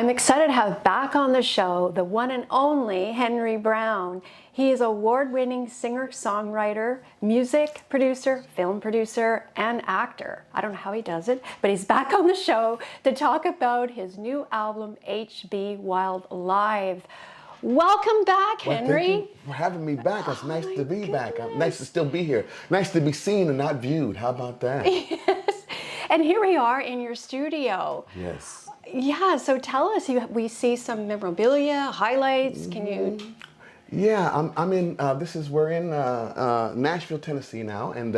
I'm excited to have back on the show the one and only Henri Brown. He is an award-winning singer-songwriter, music producer, film producer, and actor. I don't know how he does it, but he's back on the show to talk about his new album, HB Wild Live. Welcome back, Henri. Well, thank you for having me back. It's nice to be back. Nice to still be here. Nice to be seen and not viewed. How about that? Yes. And here we are in your studio. Yes. Yeah, so tell us, we see some memorabilia, highlights, can you? Yeah, we're in Nashville, Tennessee now, and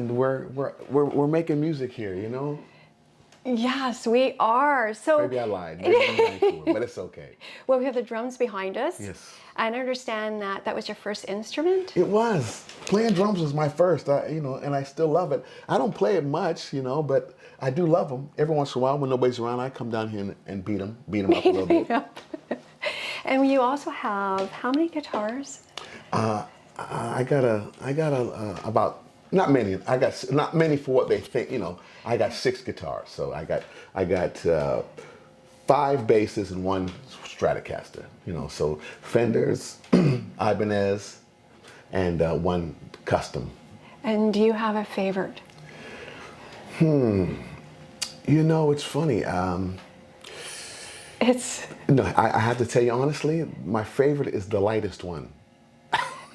we're making music here, you know? Yes, we are. So maybe I lied. Maybe I'm in Vancouver, but it's okay. Well, we have the drums behind us. Yes. I understand that that was your first instrument? It was. Playing drums was my first, and I still love it. I don't play it much, but I do love them. Every once in a while, when nobody's around, I come down here and beat them up a little bit. And you also have how many guitars? I got about not many. I got not many for what they think. I got 6 guitars, so I got 5 basses and 1 Stratocaster. So Fenders, Ibanez, and 1 custom. And do you have a favorite? It's funny. No, I have to tell you honestly, my favorite is the lightest one.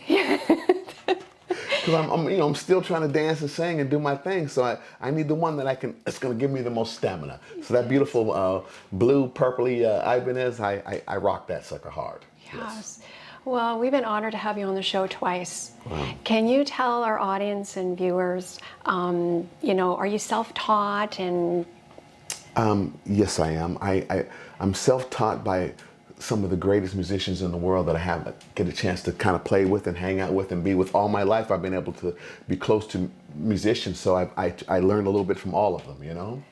Because I'm still trying to dance and sing and do my thing, so I need the one that it's going to give me the most stamina. So that beautiful blue, purpley Ibanez, I rock that sucker hard. Yes. Well, we've been honored to have you on the show twice. Wow. Can you tell our audience and viewers, are you self-taught and? Yes, I am. I'm self-taught by some of the greatest musicians in the world that I get a chance to kind of play with and hang out with and be with all my life. I've been able to be close to musicians, so I learned a little bit from all of them,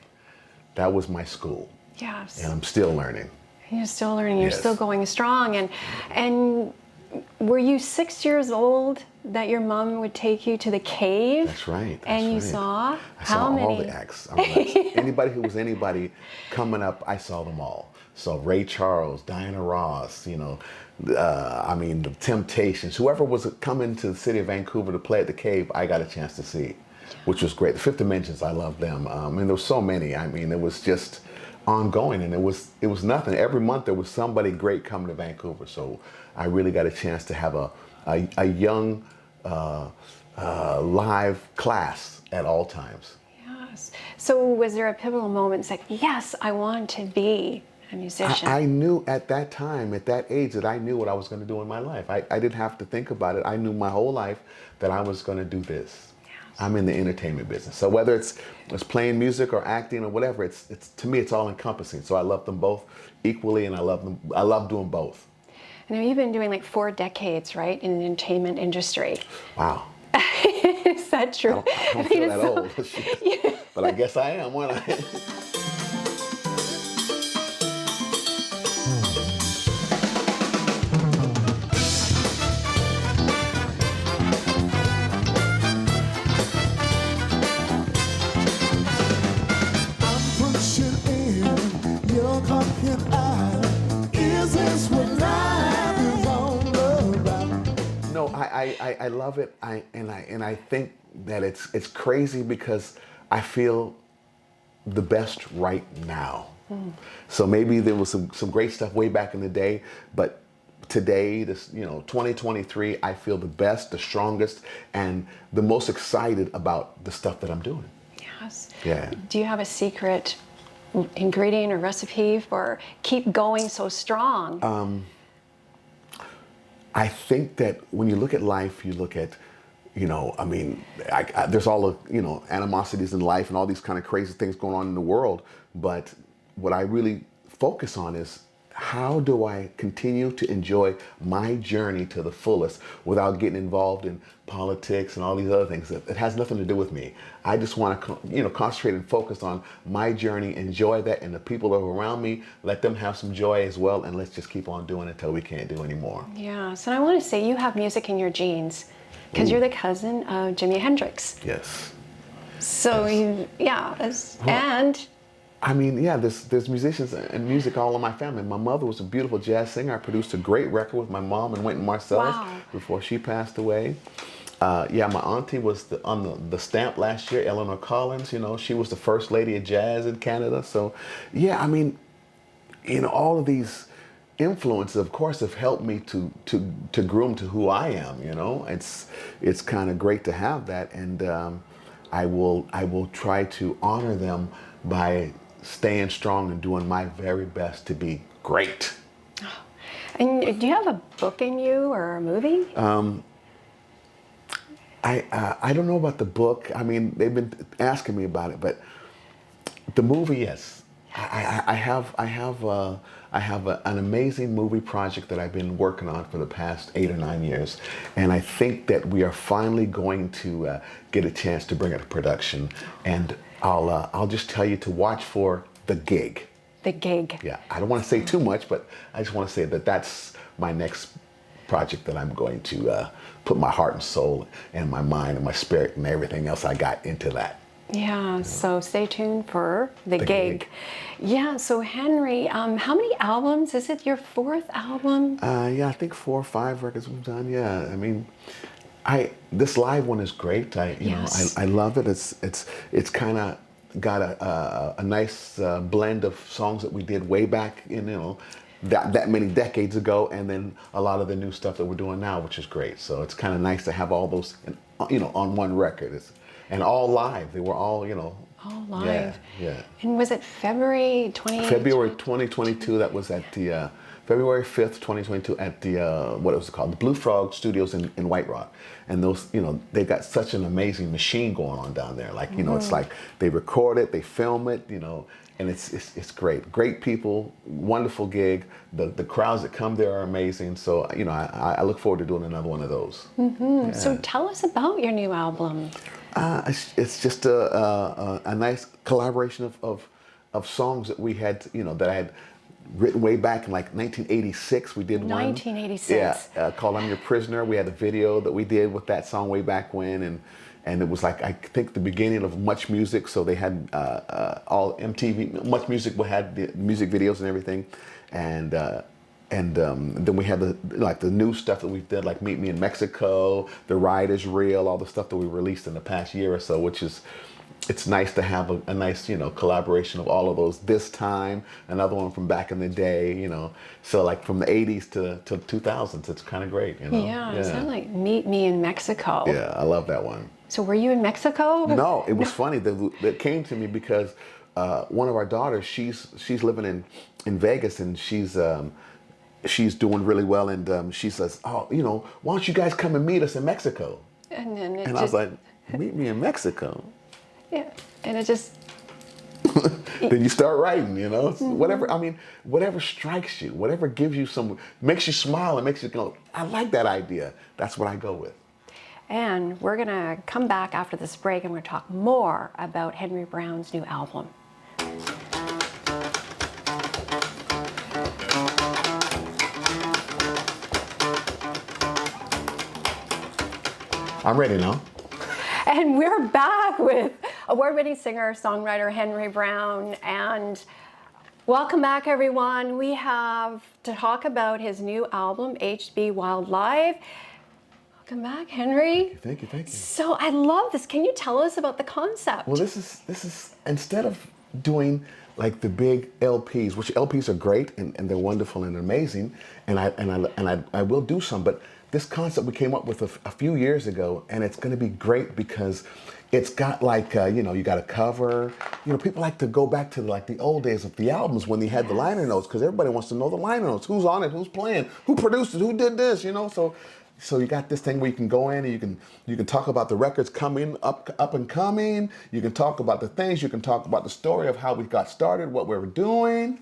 That was my school. Yes. And I'm still learning. You're still learning, you're Yes. still going strong. And were you 6 years old that your mom would take you to the cave? That's right. And you saw I how saw many? all the acts. Anybody who was anybody coming up, I saw them all. So Ray Charles, Diana Ross, the Temptations, whoever was coming to the city of Vancouver to play at the Cave, I got a chance to see, which was great. The Fifth Dimensions, I loved them. And there were so many. It was just ongoing, and it was nothing. Every month there was somebody great coming to Vancouver. So I really got a chance to have a young live class at all times. Yes. So was there a pivotal moment? It's like, yes, I want to be a musician. I knew at that time, at that age, that I knew what I was going to do in my life. I didn't have to think about it. I knew my whole life that I was going to do this. Yes. I'm in the entertainment business. So whether it's playing music or acting or whatever, it's to me, it's all encompassing. So I love them both equally, and I love doing both. And you've been doing like 4 decades, right, in the entertainment industry. Wow. Is that true? I don't feel that old. But I guess I am, won't I? No, I love it. I think that it's crazy because I feel the best right now. So maybe there was some great stuff way back in the day, but today, 2023, I feel the best, the strongest, and the most excited about the stuff that I'm doing. Yes. Yeah. Do you have a secret ingredient or recipe for keep going so strong? I think that when you look at life, you look at, there's all the, animosities in life and all these kind of crazy things going on in the world. But what I really focus on is, how do I continue to enjoy my journey to the fullest without getting involved in politics and all these other things? It has nothing to do with me. I just want to, concentrate and focus on my journey, enjoy that, and the people that are around me, let them have some joy as well, and let's just keep on doing it until we can't do anymore. Yes, and I want to say you have music in your genes, because you're the cousin of Jimi Hendrix. Yes. So yes. and I mean, yeah, there's musicians and music all in my family. My mother was a beautiful jazz singer. I produced a great record with my mom and Wynton Marsalis Wow. before she passed away. Yeah, my auntie was on the stamp last year, Eleanor Collins. You know, she was the first lady of jazz in Canada. So, yeah, I mean, you know, all of these influences, of course, have helped me to groom to who I am. You know, it's kind of great to have that, and I will try to honor them by staying strong and doing my very best to be great. And do you have a book in you or a movie? I don't know about the book. I mean, they've been asking me about it, but the movie, yes. I have an amazing movie project that I've been working on for the past 8 or 9 years, and I think that we are finally going to get a chance to bring it to production. And I'll just tell you to watch for The Gig. The Gig. Yeah, I don't want to say too much, but I just want to say that that's my next project that I'm going to put my heart and soul and my mind and my spirit and everything else I got into that. Yeah, so stay tuned for The The Gig. Gig. Yeah, so Henry, how many albums? Is it your 4th album? Yeah, I think 4 or 5 records we've done. Yeah, I mean, this live one is great. Yes. I love it. It's kind of got a nice blend of songs that we did way back in, you know, that many decades ago, and then a lot of the new stuff that we're doing now, which is great. So it's kind of nice to have all those, you know, on one record. And all live. They were all, you know. All live. Yeah. And was it February 20? February 2022. That was at the February 5th, 2022, at the what was it called? The Blue Frog Studios in White Rock. And those, you know, they got such an amazing machine going on down there. Like, you know, it's like they record it, they film it, you know, and it's great. Great people, wonderful gig. The crowds that come there are amazing. So, you know, I look forward to doing another one of those. Mm-hmm. Yeah. So tell us about your new album. It's just a nice collaboration of songs that we had, you know, that I had written way back in like 1986. We did one. 1986. Yeah, called "I'm Your Prisoner." We had a video that we did with that song way back when, and it was like, I think, the beginning of Much Music. So they had all MTV Much Music had the music videos and everything, and then we had the new stuff that we did, like Meet Me in Mexico, The Ride Is Real, all the stuff that we released in the past year or so, which is, it's nice to have a nice, you know, collaboration of all of those. This Time, another one from back in the day, you know, so like from the 80s to 2000s, it's kind of great, you know. Yeah, it sounded like Meet Me in Mexico. Yeah, I love that one. So were you in Mexico? No, it was funny that came to me because one of our daughters, she's living in Vegas, and she's doing really well, and she says, "Oh, you know, why don't you guys come and meet us in Mexico?" And then I was like, "Meet me in Mexico?" Yeah, and it just... Then you start writing, you know, whatever. I mean, whatever strikes you, whatever gives you makes you smile and makes you go, "I like that idea." That's what I go with. And we're going to come back after this break, and we're going to talk more about Henri Brown's new album. I'm ready now. And we're back with award-winning singer-songwriter Henri Brown. And welcome back, everyone. We have to talk about his new album, HB Wild Live. Welcome back, Henry. Thank you. So I love this. Can you tell us about the concept? Well, this is instead of doing like the big LPs, which LPs are great and they're wonderful and amazing, and I will do some, but this concept we came up with a few years ago, and it's going to be great because it's got like you know, you got a cover. You know, people like to go back to like the old days of the albums when they had the liner notes, because everybody wants to know the liner notes. Who's on it? Who's playing? Who produced it? Who did this? You know, so you got this thing where you can go in and you can talk about the records coming up and coming. You can talk about the things. You can talk about the story of how we got started, what we were doing.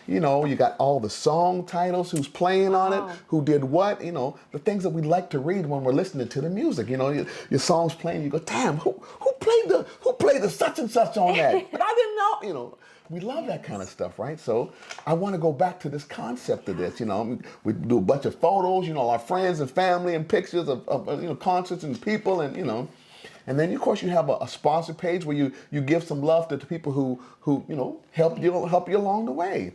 You know, you got all the song titles, who's playing on it, who did what. You know, the things that we like to read when we're listening to the music. You know, your song's playing, you go, "Damn, who played the such and such on that?" But I didn't know. You know, we love that kind of stuff, right? So I want to go back to this concept of this. You know, we do a bunch of photos. You know, our friends and family and pictures of you know, concerts and people, and you know. And then of course you have a sponsor page where you give some love to the people who help you along the way.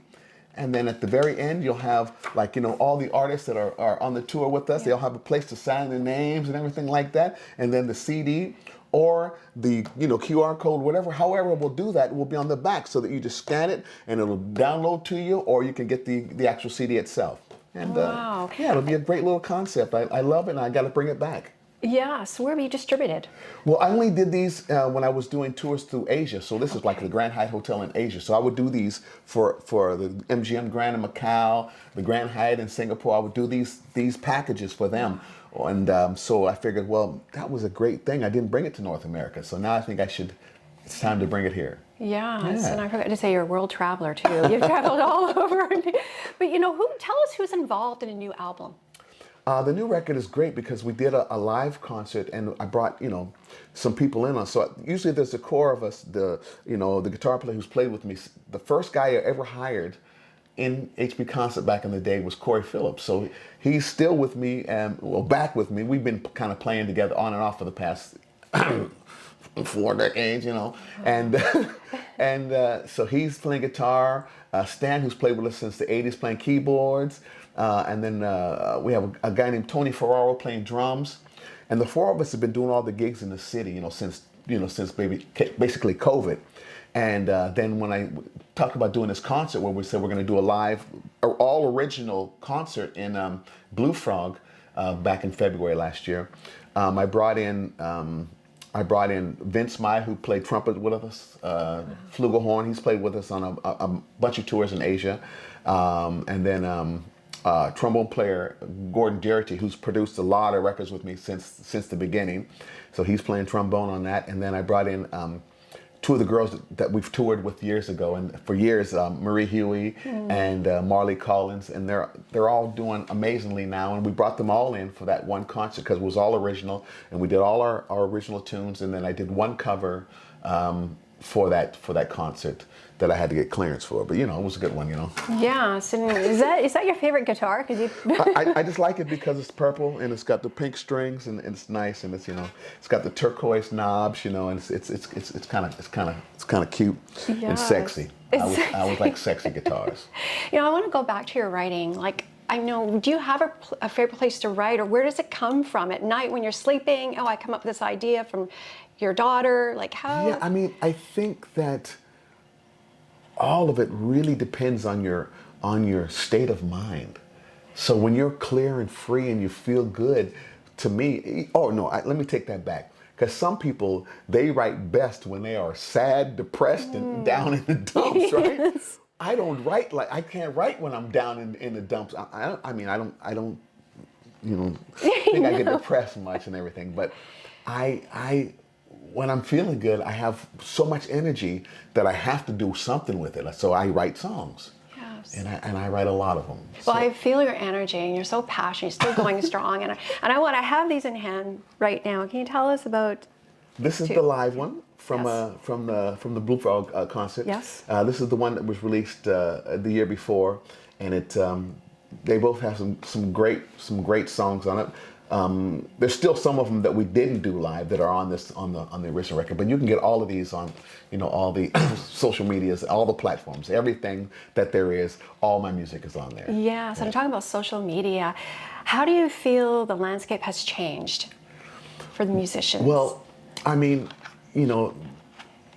And then at the very end, you'll have like, all the artists that are on the tour with us. They'll have a place to sign their names and everything like that. And then the CD or the QR code, whatever, however we'll do that, will be on the back so that you just scan it and it'll download to you, or you can get the actual CD itself. And wow. Yeah, it'll be a great little concept. I love it, and I got to bring it back. Yeah, so where were you distributed? Well, I only did these when I was doing tours through Asia. So this is like the Grand Hyatt Hotel in Asia. So I would do these for the MGM Grand in Macau, the Grand Hyatt in Singapore. I would do these packages for them. And so I figured, well, that was a great thing. I didn't bring it to North America. So now I think it's time to bring it here. Yes, and I forgot to say you're a world traveler too. You've traveled all over. But tell us who's involved in a new album. The new record is great because we did a live concert, and I brought some people in on. So usually there's a core of us. The guitar player who's played with me. The first guy I ever hired in HB Concert back in the day was Corey Phillips. So he's still with me and back with me. We've been kind of playing together on and off for the past 4 decades, and so he's playing guitar. Stan, who's played with us since the '80s, playing keyboards. And then we have a guy named Tony Ferraro playing drums, and the four of us have been doing all the gigs in the city, since basically COVID. And then when I talked about doing this concert, where we said we're going to do a live, all original concert in Blue Frog back in February last year, I brought in Vince Mai, who played trumpet with us, flugelhorn. He's played with us on a bunch of tours in Asia, and then. Trombone player Gordon Garrity, who's produced a lot of records with me since the beginning. So he's playing trombone on that. And then I brought in two of the girls that we've toured with years ago, and for years, Marie Huey and Marley Collins, and they're all doing amazingly now. And we brought them all in for that one concert because it was all original, and we did all our original tunes. And then I did one cover for that concert that I had to get clearance for, but it was a good one, Yeah, so is that your favorite guitar? I just like it because it's purple and it's got the pink strings and it's nice, and it's got the turquoise knobs, and it's kind of cute and sexy. I always like sexy guitars. I want to go back to your writing. Like, I know, do you have a favorite place to write, or where does it come from at night when you're sleeping? I come up with this idea from your daughter. Like, how? Yeah, I think that all of it really depends on your state of mind. So when you're clear and free and you feel good, to me, let me take that back. Because some people, they write best when they are sad, depressed, and down in the dumps, right? Yes. I don't write I can't write when I'm down in the dumps. I don't think I get depressed much and everything, but when I'm feeling good, I have so much energy that I have to do something with it. So I write songs. Yes. And I write a lot of them. Well, I feel your energy, and you're so passionate, you're still going strong. And I have these in hand right now. Can you tell us about? This is the live one from the Blue Frog concert. Yes. This is the one that was released the year before, and they both have some great songs on it. There's still some of them that we didn't do live that are on the original record, but you can get all of these on all the social medias, all the platforms, everything that there is. All my music is on there. Yeah. So I'm talking about social media. How do you feel the landscape has changed for the musicians? Well, when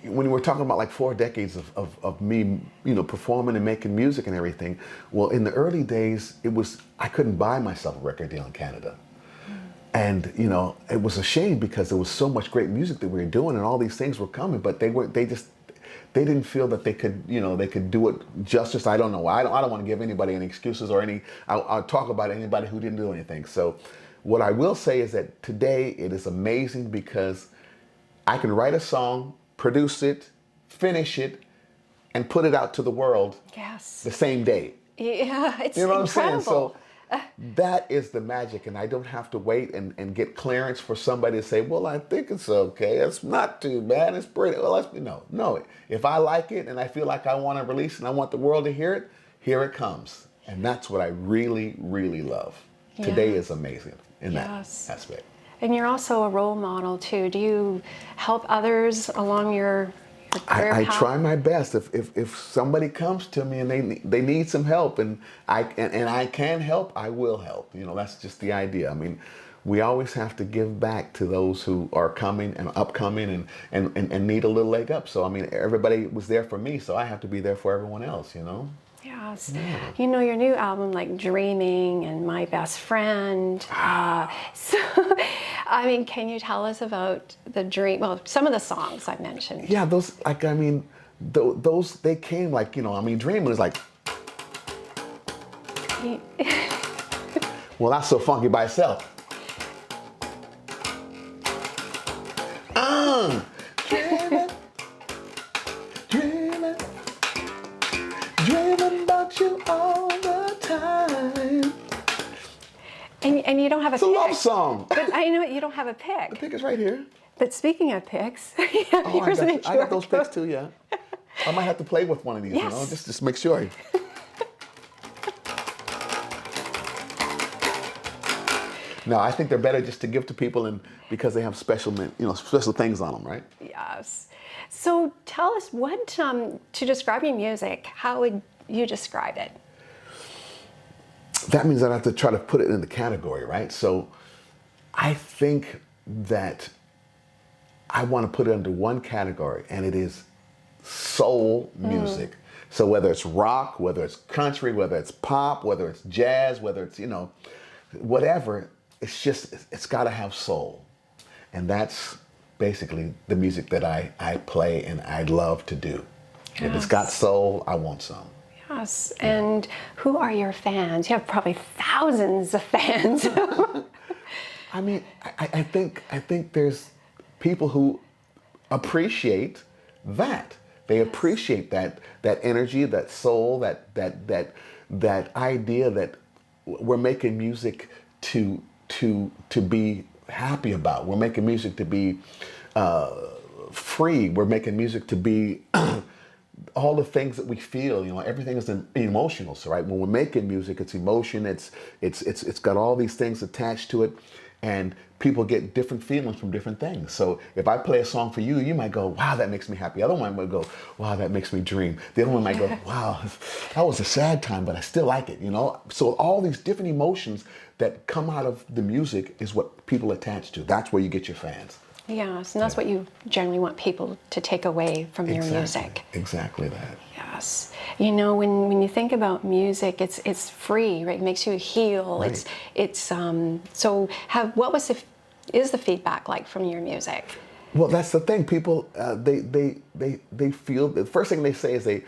we're talking about like 4 decades of me, performing and making music and everything. Well, in the early days, I couldn't buy myself a record deal in Canada. And it was a shame because there was so much great music that we were doing, and all these things were coming, but they didn't feel that they could do it justice. I don't know. I don't want to give anybody any excuses or I'll talk about anybody who didn't do anything. So what I will say is that today it is amazing because I can write a song, produce it, finish it, and put it out to the world the same day. Yeah, it's what incredible. I'm saying? So that is the magic, and I don't have to wait and get clearance for somebody to say, well, I think it's okay. It's not too bad. It's pretty. Well, no. If I like it and I feel like I want to release and I want the world to hear it, here it comes. And that's what I really, really love. Yeah. Today is amazing in that aspect. And you're also a role model too. Do you help others along your career I path? try my best. If somebody comes to me and they need some help and I can help, I will help. You know, that's just the idea. I mean, we always have to give back to those who are coming and upcoming and need a little leg up. So I mean, everybody was there for me, so I have to be there for everyone else. You know. Yes. Yeah. You know, your new album, like Dreaming and My Best Friend. So, I mean, can you tell us about the dream? Well, some of the songs I mentioned. Yeah, those, like, I mean, those, they came like, you know, I mean, Dreaming is like, well, that's so funky by itself. Dreaming, dreaming, dreaming about you all the time. And you don't have a It's a pick. love song. But I know you don't have a pick. The pick is right here. But speaking of picks, Oh, I got those picks too, yeah. I might have to play with one of these, Yes. you know, just make sure. No, I think they're better just to give to people and because they have special things on them, right? Yes. So tell us what, to describe your music, how would you describe it? That means I have to try to put it in the category, right? So I think that I want to put it under one category, and it is soul music. So whether it's rock, whether it's country, whether it's pop, whether it's jazz, whether it's, you know, whatever, it's got to have soul. And that's basically the music that I play and I love to do. If it's got soul, I want some. Yes. And who are your fans? You have probably thousands of fans. I mean, I think there's people who appreciate that. They appreciate that energy, that soul, that idea that we're making music to be happy about. We're making music to be free. We're making music to be all the things that we feel. You know, everything is emotional. So right, when we're making music, it's emotion. It's got all these things attached to it, and people get different feelings from different things. So if I play a song for you, you might go, wow, that makes me happy. The other one might go, wow, that makes me dream. The other one might go, wow, that was a sad time, but I still like it, you know? So all these different emotions that come out of the music is what people attach to. That's where you get your fans. Yes, and that's what you generally want people to take away from your music. Exactly that. Yes. You know, when you think about music, it's free, right? It makes you heal. Right. So is the feedback like from your music? Well, that's the thing. People, they feel, the first thing they say is they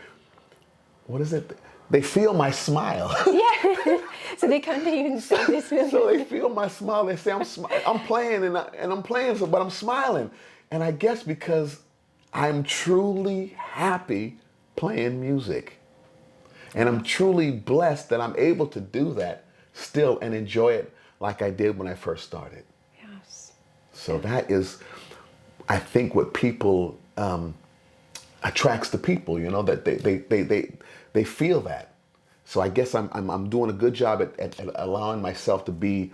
feel my smile. Yeah. So they come to you and say this really. So they feel my smile. They say I'm playing and I'm playing, but I'm smiling. And I guess because I'm truly happy playing music, and I'm truly blessed that I'm able to do that still and enjoy it like I did when I first started. Yes. So that is, I think, what people attracts the people. You know, that they feel that. So I guess I'm doing a good job at allowing myself to be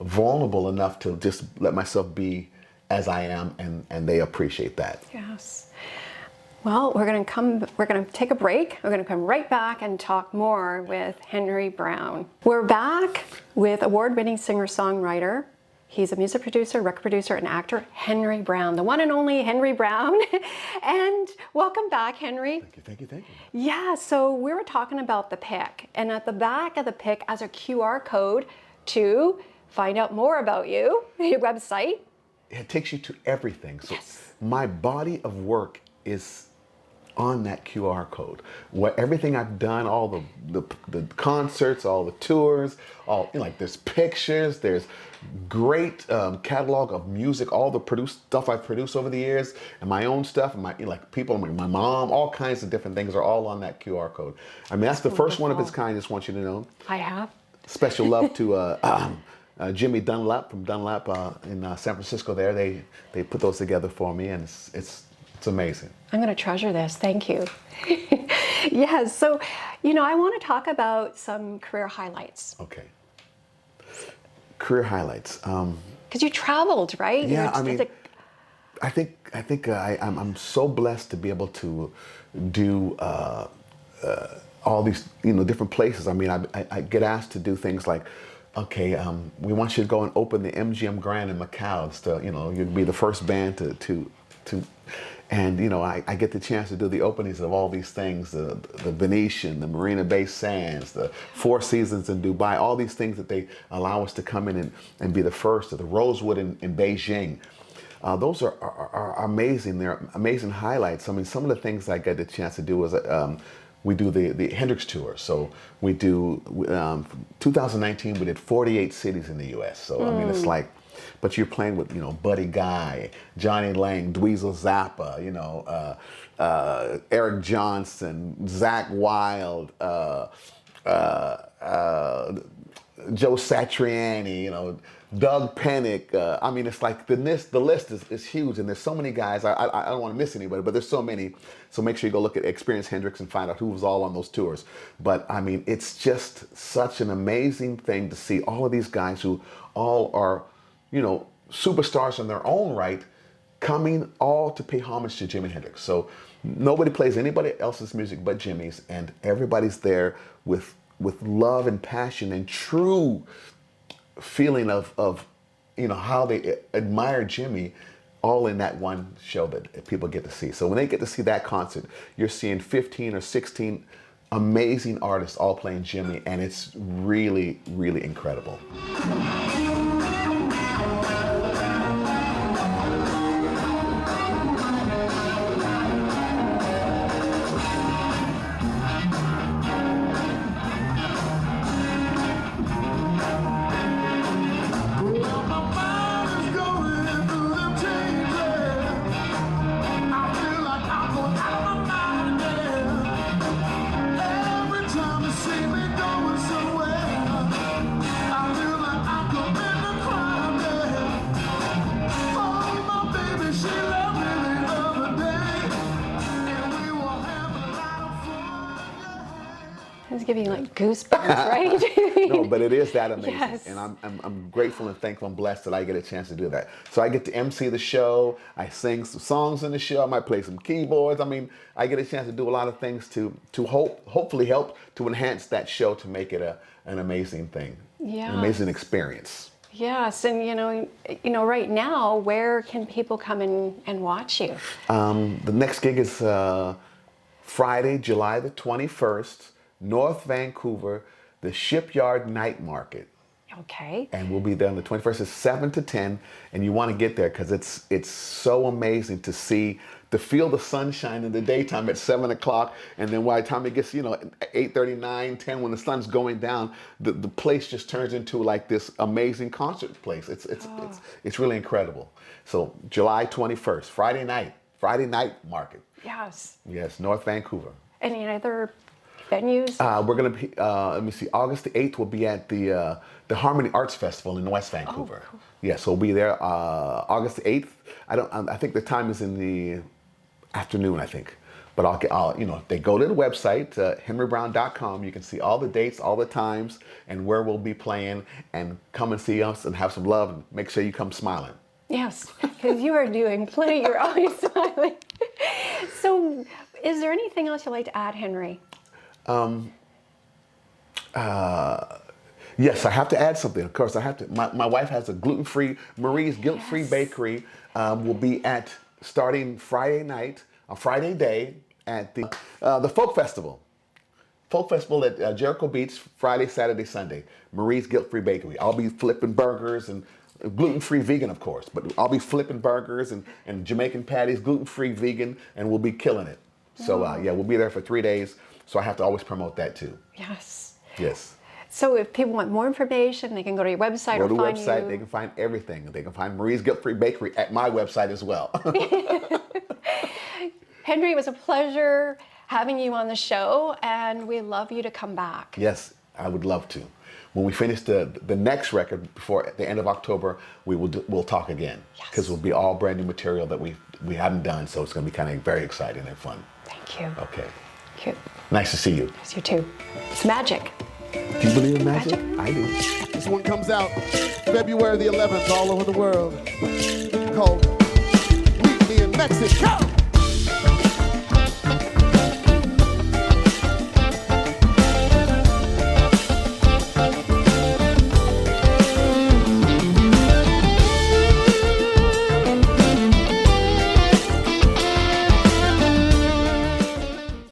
vulnerable enough to just let myself be as I am, and they appreciate that. Yes. Well, we're going to take a break. We're going to come right back and talk more with Henri Brown. We're back with award-winning singer-songwriter. He's a music producer, record producer, and actor, Henri Brown, the one and only Henri Brown. And welcome back, Henri. Thank you. Yeah, so we were talking about the pick, and at the back of the pick as a QR code to find out more about you, your website. It takes you to everything. So Yes. my body of work is on that QR code. Everything I've done, all the concerts, all the tours, like there's pictures, there's great catalog of music, all the stuff I've produced over the years, and my own stuff, and my mom, all kinds of different things are all on that QR code. I mean, that's the first one of its kind. I just want you to know. I have. Special love to Jimmy Dunlap from Dunlap in San Francisco. There, they put those together for me, and it's amazing. I'm going to treasure this. Thank you. Yes. So, I want to talk about some career highlights. Okay. Career highlights. Because you traveled, right? Yeah, I mean, I'm so blessed to be able to do all these different places. I mean, I get asked to do things like, okay, we want you to go and open the MGM Grand in Macau. It's you'd be the first band to and I get the chance to do the openings of all these things, the Venetian, the Marina Bay Sands, the Four Seasons in Dubai, all these things that they allow us to come in and be the first, or the Rosewood in Beijing. Those are amazing. They're amazing highlights. I mean, some of the things I get the chance to do is we do the Hendrix Tour. So we do, 2019, we did 48 cities in the U.S. So, I mean, it's like, but you're playing with, Buddy Guy, Johnny Lang, Dweezil Zappa, Eric Johnson, Zakk Wylde, Joe Satriani, Doug Pennick. I mean, it's like the list is huge, and there's so many guys. I don't want to miss anybody, but there's so many. So make sure you go look at Experience Hendrix and find out who was all on those tours. But I mean, it's just such an amazing thing to see all of these guys who all are, superstars in their own right, coming all to pay homage to Jimi Hendrix. So nobody plays anybody else's music but Jimi's, and everybody's there with love and passion and true feeling of how they admire Jimi, all in that one show that people get to see. So when they get to see that concert, you're seeing 15 or 16 amazing artists all playing Jimi, and it's really, really incredible. It's giving you like goosebumps, right? No, but it is that amazing. Yes. And I'm grateful and thankful and blessed that I get a chance to do that. So I get to MC the show, I sing some songs in the show, I might play some keyboards. I mean, I get a chance to do a lot of things to hopefully help to enhance that show to make it an amazing thing. Yeah. An amazing experience. Yes, and right now, where can people come in and watch you? The next gig is Friday, July the 21st, North Vancouver, the Shipyard Night Market. Okay. And we'll be there on the 21st. It's 7 to 10, and you want to get there because it's so amazing to feel the sunshine in the daytime at 7 o'clock, and then by the time it gets 8:39, 10, when the sun's going down, the place just turns into like this amazing concert place. It's really incredible. So July 21st, Friday night market. Yes, North Vancouver. Any other venues? We're gonna be. Let me see. August the 8th, we'll be at the Harmony Arts Festival in West Vancouver. Oh, cool. Yes, we'll be there August the 8th. I think the time is in the afternoon, I think. But if they go to the website, henribrown.com, you can see all the dates, all the times, and where we'll be playing, and come and see us and have some love, and make sure you come smiling. Yes, because you are doing plenty. You're always smiling. So, is there anything else you'd like to add, Henry? Yes, I have to add something. Of course, I have to. My wife has a gluten-free, Marie's Guilt-Free Bakery. Will be starting Friday day at the Folk Festival. Folk Festival at Jericho Beach, Friday, Saturday, Sunday. Marie's Guilt-Free Bakery. I'll be flipping burgers and gluten-free vegan, of course, but I'll be flipping burgers and Jamaican patties, gluten-free vegan, and we'll be killing it. So we'll be there for 3 days. So I have to always promote that too. Yes. Yes. So if people want more information, they can go to your website or find you. Go to the website. They can find everything. They can find Marie's Guilt-Free Bakery at my website as well. Henry, it was a pleasure having you on the show, and we love you to come back. Yes, I would love to. When we finish the next record before the end of October, we'll talk again. Because it'll be all brand new material that we haven't done, so it's going to be kind of very exciting and fun. Thank you. Okay. Thank you. Nice to see you. Yes, you too. It's magic. Do you believe in magic? I do. This one comes out February the 11th all over the world, called Meet Me in Mexico.